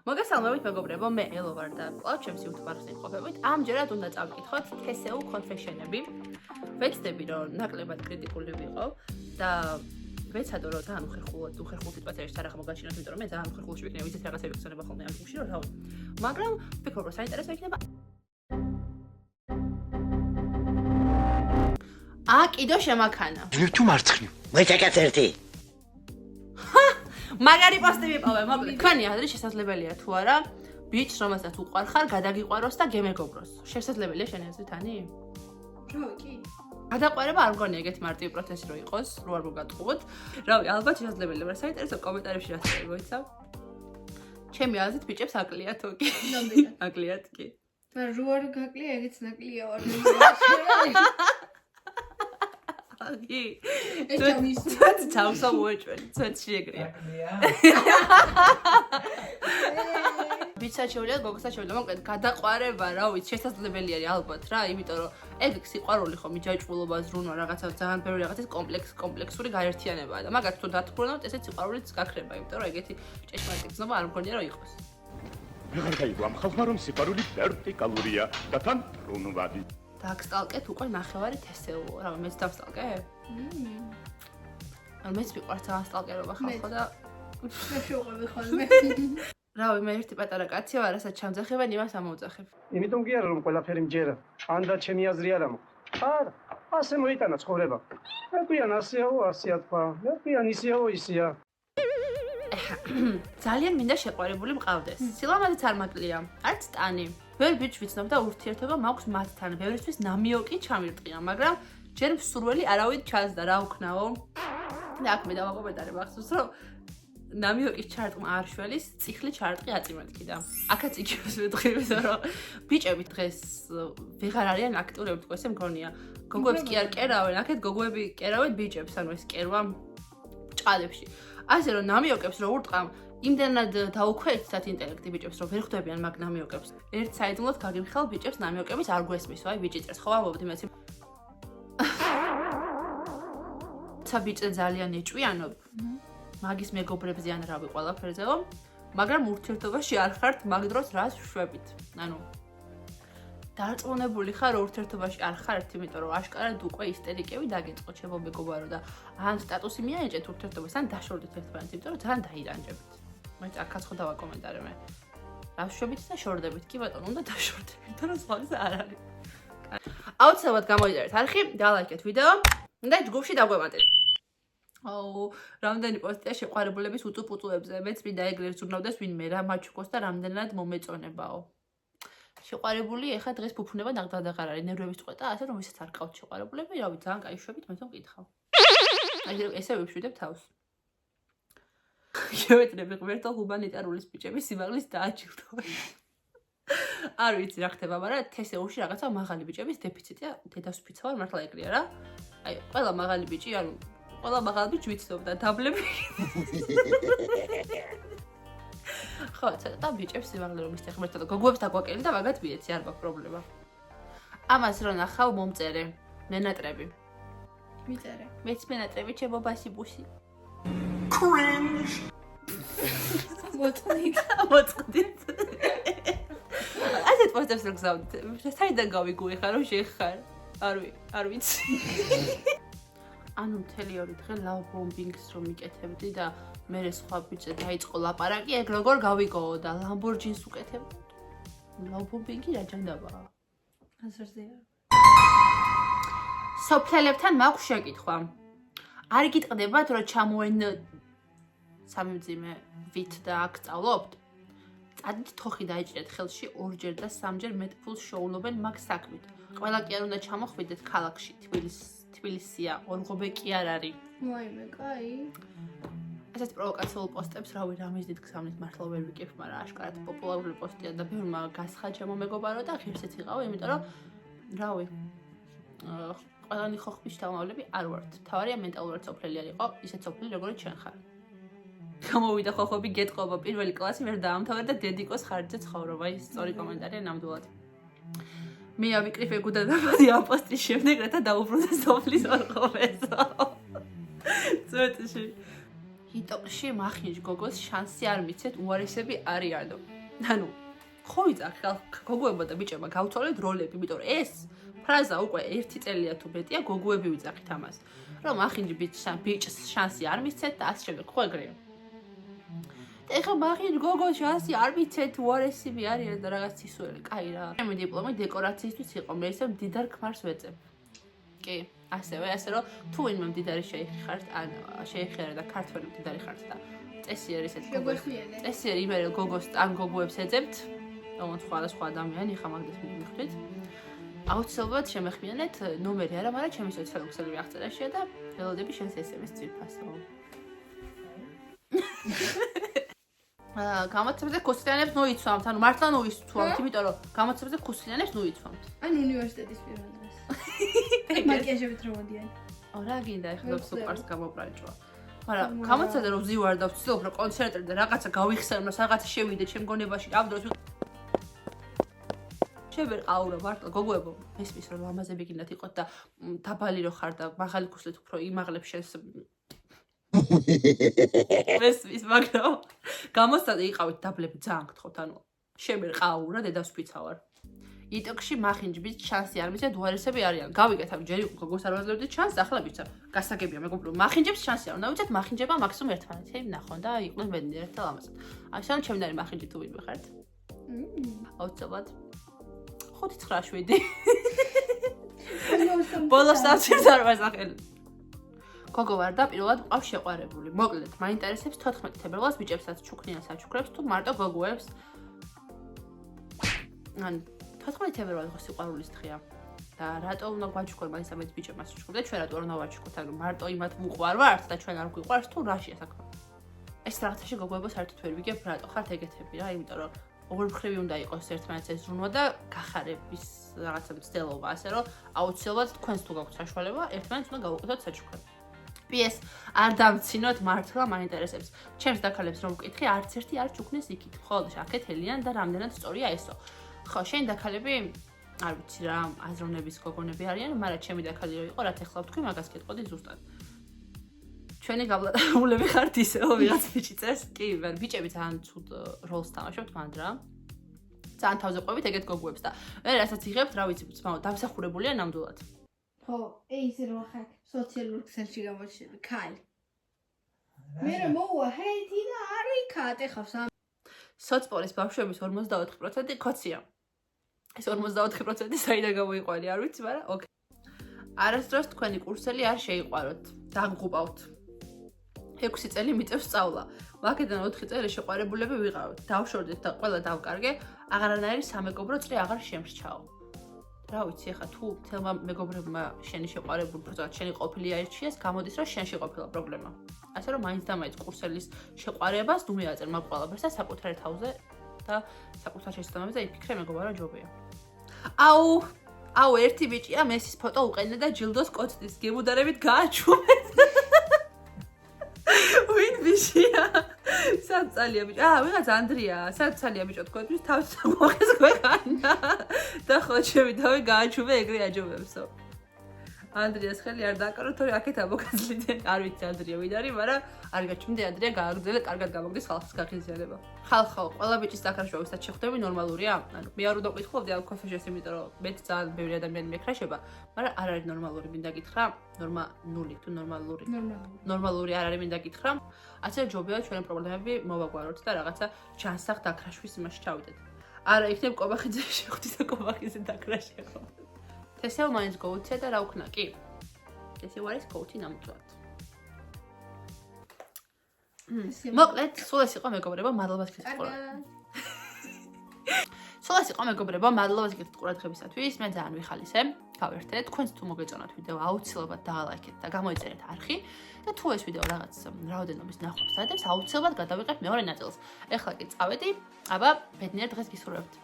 მოგესალმებით მეგობრებო, მე ელო ვარ და კვლავ ჩემს YouTube არხზე იმყოფებით. ამჯერად უნდა წავიკითხოთ TSU confession-ები. ვეცდები რომ ნაკლებად კრიტიკული ვიყო და ვეცადო რომ ძალიან უხერხულ სიტუაციაში არ აღმოგაჩინოთ, იმიტომ რომ მე ძალიან უხერხულში ვიქნები ისეთ რაღაცები ვქცენება ხოლმე ამ ჯგუფში რომ რავი. მაგრამ ვფიქრობ რომ საინტერესო იქნება. კიდო შემაქანა. თუ მარცხნივ. მოიწაკაც ერთი. მაგარი პოსტი ვიპოვე, მოკლედ. თქვენი აზრით შესაძლებელია თუ არა ბიჭს, რომელსაც უყვარხარ, გადაგიყვაროს და გემეგობროს. შესაძლებელია შენი აზრით ანი? კი. გადაყვარება არ მგონია ეგეთი მარტივი პროცესი რო იყოს, რო არ მოგატყუოთ. რავი, ალბათ შესაძლებელია, მაგრამ საინტერესო კომენტარებში რა წერილ მოიცავ. ჩემი აზრით ბიჭებს აკლიათო კი. ნამდვილად. აკლიათ კი. მაგრამ რო არ გაკლია, ეგეც ნაკლია ვარ. კი. ეჭამის. ჩავსო მოეჭვენი, ცოტა შეეგრია. ბიჭსაც შეუძლია, გოგოსაც შეუძლია, მოკლედ გადაყვარება, რა ვიცი, შესაძლებელი არის ალბათ რა, იმიტომ რომ ეგ სიყვარული ხომ იჯაჭვულობა, ზრუნვა, რაღაცა ძალიან ბევრი რაღაცის კომპლექსური გაერთიანებაა და მაგათ თუ დათქრონავთ, ესეც სიყვარულიც გაქრება, იმიტომ რომ ეგეთი ჭეშმარიტი გზნობა არ მგონია რომ იყოს. აღარ გაიგო ამ ხალხმა რომ სიყვარული ვერტიკალურია და თან ბრუნვადი. დააგსტალკეთ უკვე ნახევარი TSU, რა მეც დავსტალკე? მეც მიყვარს ძალიან სტალკერობა ხალხო და მე შევყვები ხოლმე. რავი, მე ერთი პატარა კაცი ვარ, რასაც ჩამძახებენ, იმას ამოვძახებ. იმიტომ კი არა რომ ყველაფერი მჯერა. ანდა ჩემი აზრი არ ამო. არა, ასე მოიტანა ცხოვრება. მეგვიან ასეაო, ასეა თქვა. მეგვიან ისეაო, ისეა. ძალიან მინდა შეყვარებული მყავდეს. სილამაზეც არ მაკლია, არც ტანი. ბევრი ბიჭი ვიცნობ და ურთიერთობა მაქვს მათთან. ბევრისთვის ნამიოკი ჩამირტყია, მაგრამ ჯერ მსურველი არავით ჩანს და რა ვქნაო? და აქ მე დავაკომენტარებ ახსოვს, რომ ნამიოკის ჩარტყმა არშველის წიხლი ჩარტყი აწიმეთქი და აქაც იგივეს ვეთქვი, რომ ბიჭები დღეს ვეღარ არიან აქტიურები, თქო ესე მგონია. გოგოებს კი არ კერავენ, აქეთ გოგოები კერავენ ბიჭებს, ანუ ეს კერვა ჭყალებში. ასე რომ ნამიოკებს რო ურტყამ, იმდენად დაუქვეითდათ ინტელექტი ბიჭებს, რომ ვერ ხვდებიან მაგ ნამიოკებს. ერთ საიდუმლოდ გაგიმხელ ბიჭებს ნამიოკების არ გვესმის, ვაი ბიჭი წერს, ხო ამბობდი მეც. ცა ბიჭზე ძალიან ეჭვიანობ. მაგის მეგობრებზე ან რავი ყველაფერზეო, მაგრამ ურთიერთობაში არ ხართ მაგ დროს რას შვებით. ანუ დარწმუნებული ხარ ურთიერთობაში არ ხართ, იმიტომ რომ აშკარად უკვე ისტერიკები დაგეწყო ჩემო მეგობარო და ან სტატუსი მიაეჭეთ ურთიერთობას, ან დაშორდით ერთმანეთს, იმიტომ რომ ძალიან დაირანჯებით. მე აქაც ხო დავაკომენტარე მე. რას შვებით და შორდებით? კი ბატონო, უნდა დაშორდებით, იმიტომ რომ სხვა არ არის. აუცილებლად გამოიწერეთ არხი, დალაიქეთ ვიდეო და ჯგუფში დაგვემატეთ. რამდენი პოსტია შეყვარებულების უწუპუწუებზე, მეც მინდა ეგრე ზრუნავდეს ვინმე რა მაჩუქოს და რამდენად მომეწონებაო. შეყვარებული ეხა დღეს ფუფუნება ნაღდაღარ არის, ნერვების წყვეტა, ასე რომ ვისაც არ ყავთ შეყვარებულები, რავი, ძალიან კაი შვებით, მე თვითონ მკითხავ. აი ესე ვიფშვიდებ თავს. შევეტრები ღმერთო ჰუმანიტარულის ბიჭების სიმაღლის დააჯილდოვა. არ ვიცი რა ხდება, მაგრამ TSU-ში რაღაცა მაღალი ბიჭების დეფიციტია, დედასვიფიცა ვარ, მართლა ეგრეა რა. აი, ყველა მაღალი ბიჭი, ანუ ყველა მაღალი ბიჭი ვიცნობ და დაბლები. ხო, ცოტა ბიჭებს სიმაღლე რომ მისცე ღმერთო და გოგოებს დაგვაკელი და მაგათ მიეცი, არ მაქვს პრობლემა. ამას რო ნახავ მომწერე, მენატრები. მიწერე. მეც მენატრები ჩემო ბასიბუსი. მოწყდით. მოწყდით. ასეთ პოსტებს რო გზავნით, საიდან გავიგუი ხარ, რომ შეხარ? არ ვიცი. ანუ მთელი ორი დღე love bombing-ს რომ მიკეთებდი და მე სხვა ბიჭზე დაიწყო ლაპარაკი, ეგ როგორ გავიგოო და Lamborghini-ს უკეთებდი. love bombing-ი რა ჯანდაბაა? აზრზეა. სოფლელებთან მაქვს შეკითხვა. არ გიტყდებათ რომ ჩამოენ სამიმძიმე ვით და აქ სწავლობთ? წადით თოხი დაიჭრეთ ხელში ორჯერ და სამჯერ მეტ ფულს შოულობენ მაგ საქმით. ყველა კი არ უნდა ჩამოხვიდეთ ქალაქში, თბილისია, ორღობე კი არ არის. მოიმე, კაი. ესეთ პროვოკაციულ პოსტებს რავი რამის დიდ გზავნით მართლა ვერ ვიკებ, მაგრამ აშკარად პოპულარული პოსტია და ბევრმა გასხა ჩემო მეგობარო და ღირსიც იყავ, იმიტომ რომ რავი ყველანი ხოხბის შთამომავლები არ ვართ. თავარია მენტალურად სოფლელი არ იყო, ისეთ სოფლელი როგორიც შენ ხარ. გამოვიდა ხოხობი გეტყობა პირველი კლასი ვერ დაამთავრე და დედიკოს ხარჯზე ცხოვრობა. ის სწორი კომენტარია ნამდვილად. მე ავიკრიფ ეგუდა დაბადი ამ პოსტის შემდეგ, რათა დაუბრუნდა სოფლის ორღობეს. წვეთში. TikTok-ში მახიჯ გოგოს შანსი არ მიცეთ, უარესები არიანო. ანუ ხო ვიძახი გოგოებმა და ბიჭებმა გავთვალეთ როლები, იმიტომ რომ ეს ფრაზა უკვე 1 წელია თუ მეტია გოგოები ვიძახით ამას. რომ ახინჯი ბიჭს შანსი არ მისცეთ და ასე შემდეგ, ხო ეგრეა. ეხლა მახინჯ გოგოს შანსი არ მიცეთ, უარესები არიან და რაღაც ისურველი, კაი რა. მე დიპლომი დეკორაციისთვის იყო, მე ისე მდიდარ ქმარს ვეწებ. კი, ასე რომ თუ ვინმე მდიდარი შეიხართ, ან შეიხერა და ქართველი მდიდარი ხართ და წესიერი ესეთ გოგოს. წესიერი იმერელ გოგოს ან გოგოებს ეძებთ. ოღონდ სხვა ადამიანი ხა მაგდეს მიხვდით. აუცილებლად შემეხმიანეთ ნომერი არა, მაგრამ ჩემი სოციალური ქსელები აღწერაშია და ველოდები შენს SMS წირფასო. გამოცემებზე ქუსლიანებს ნოიცვამთ, ანუ მართლა ნოიცვამთ, იმიტომ რომ გამოცემებზე ქუსლიანებს ნოიცვამთ. ან უნივერსიტეტის პირველ დღეს. მაკიაჟებით რომ მოდიან. რა გინდა ეხლა სუპარს გამობრაჭვა. მაგრამ გამოცემაზე რომ ვზივარ და ვცდილობ რომ კონცერტებზე რაღაცა გავიხსენო, რაღაცა შევიდე ჩემ გონებაში, ამ დროს შევერყაურო მართლა გოგოებო, მესმის რომ ლამაზები გინდათ იყოთ და დაბალი რო ხარ და მაღალი ქუსლით უფრო იმაღლებს შენს მესმის, მაგრამ გამოსადა იყავით დაბლები ძალიან გთხოვთ, ანუ შევერყაურო დედას ვფიცავარ. იტოქში მახინჯბის შანსი არ მიცეთ, უარესები არიან. გავიგეთ ამ ჯერი გოგოს არ ვაძლევდით შანსს, ახლა ვიცა. გასაგებია მეგობრო, მახინჯებს შანსი არ უნდა ვიცეთ, მახინჯება მაქსიმუმ ერთმანეთს ნახონ და იყვნენ ბედნიერი და ლამაზად. ასე რომ ჩემნარი მახინჯი თუ ვინმე ხართ? აუცილებლად 5-9-7. ბოლოს სამწეს არ ვასახელ. გოგო ვარ და პირველად მყავს შეყვარებული. მოკლედ, მაინტერესებს 14 თებერვალს ბიჭებსაც ჩუქნიან საჩუქრებს თუ მარტო გოგოებს. ან 14 თებერვალი ხო სიყვარულის დღეა. და რატო უნდა გვაჩუქონ მაინც ამეთ ბიჭებმა საჩუქრებს და ჩვენ რატო არ უნდა ვაჩუქოთ? ანუ მარტო იმათ ვუყვარვართ და ჩვენ არ გვიყვარს თუ რაშია საქმე? ეს რაღაცაში გოგოებო საერთოდ ვერ ვიგებ რატო ხართ ეგეთები რა, იმიტომ რომ ოღონდ მხრივი უნდა იყოს ერთმანეთს ეზრუნვა და გახარების რაღაცა მცდელობა, ასე რომ აუცილებლად თქვენს თუ გაქვთ საშუალება, ერთმანეთს უნდა გავუკეთოთ საჩუქრები. PS არ დამცინოთ მართლა მაინტერესებს. ჩემს დაქალებს რომ ვკითხი, არც ერთი არ ჩუქნეს იქით. მხოლოდ აქეთ ელიან და რამდენად სწორია ესო. ხო, შენი დაქალები არ ვიცი რა, აზროვნების გოგონები არიან, მაგრამ ჩემი დაქალი რო იყო, რაც ეხლა ვთქვი, მაგას გეტყოდი ზუსტად. ჩვენი გაბლატებულები ხართ ისეო, ვიღაც ბიჭი წერს, კი, ბიჭები ძალიან ცუდ როლს თამაშობთ მანდ რა. ძალიან თავზე ყვებით ეგეთ გოგოებს და მე რასაც იღებთ, რა ვიცი, ძმაო, დამსახურებულია ნამდვილად. ხო, ეს რო ხარ სოციალურ ქსელში გამოჩნდა, კაი. მე რა მოვა, ჰეითი და არ ვიქათ, ეხავს ამ სოცპორის ბავშვების 54% ქოცია. ეს 54% საიდან გამოიყვანი, არ ვიცი, მაგრამ ოკეი. არასდროს თქვენი კურსელი არ შეიყვაროთ, დაგღუპავთ. 6 წელი მიწევს სწავლა. ვაკედან 4 წელი შეყვარებულები ვიყავით. დავშორდეთ და ყველა დავკარგე, აღარანაირი სამეგობრო წრი აღარ შემრჩაო. რა ვიცი, ახლა თუ თელმა მეგობრებმა შენი შეყვარებული პროცესად შენი ყოფილი აირჩიეს, გამოდის რომ შენში ყოფილა პრობლემა. ასე რომ მაინც და მაინც კურსელის შეყვარებას ნუ მიაწერ მაგ ყველაფერს და საკუთარ თავზე და საკუთარ შესაბამისად იფიქრე მეგობარო ჯობია. აუ, ერთი ბიჭია მესის ფოტო უყენე და ჯილდოს კოცდის გემუდარებით გააჩუმეთ. ვინ ბიჭია? სად წალია ბიჭი? ვიღაც ანდრია, სად წალია ბიჭო თქვენთვის თავის მოხეს ქვეყანა. და ხო ჩემი თავი გააჩუმე ეგრე აჯობებსო. ანდრიას ხელი არ დააკარო, თორე აქეთ ამოგაძლიდე. არ ვიცი ანდრია ვინ არის, მაგრამ არ გაჩვენდი ანდრია გააგრძელე, კარგად გამოგდის ხალხის გაღიზიანება. ხალხო, ყველა ბიჭის დაქრაშვა ვისაც შეხვდები ნორმალურია? ანუ მე არ უნდა ვკითხულობდი ამ კოფეში, იმიტომ რომ მეც ძალიან ბევრი ადამიანი მექრაშება, მაგრამ არ არის ნორმალური, მინდა გითხრა, ნორმალური თუ ნორმალური. ნორმალური არ არის, მინდა გითხრა. ასე ჯობია ჩვენი პრობლემები მოვაგვაროთ და რაღაცა ჯანსაღ დაქრაშვის იმაში ჩავიდეთ. არა იქნებ კობახიძე შეხვდით და კობახიძე დაქრაშება. თესევ მაინც გოუცე და რა ვქნა, კი. თესევ არის გოუთი ნამდვილად. მოკლედ, სულ ეს იყო მეგობრებო, მადლობა გითხრათ ყურადღებისათვის. სულ ეს იყო მეგობრებო, მადლობა გითხრათ ყურადღებისათვის. მე ძალიან ვიხალისე. გავერთეთ, თქვენც თუ მოგეწონათ ვიდეო, აუცილებლად დაალაიქეთ და გამოიწერეთ არხი და თუ ეს ვიდეო რაღაც რაოდენობის ნახვას დაადებს, აუცილებლად გადავიღებ მეორე ნაწილს. ეხლა კი წავედი, აბა ბედნიერ დღეს გისურვებთ.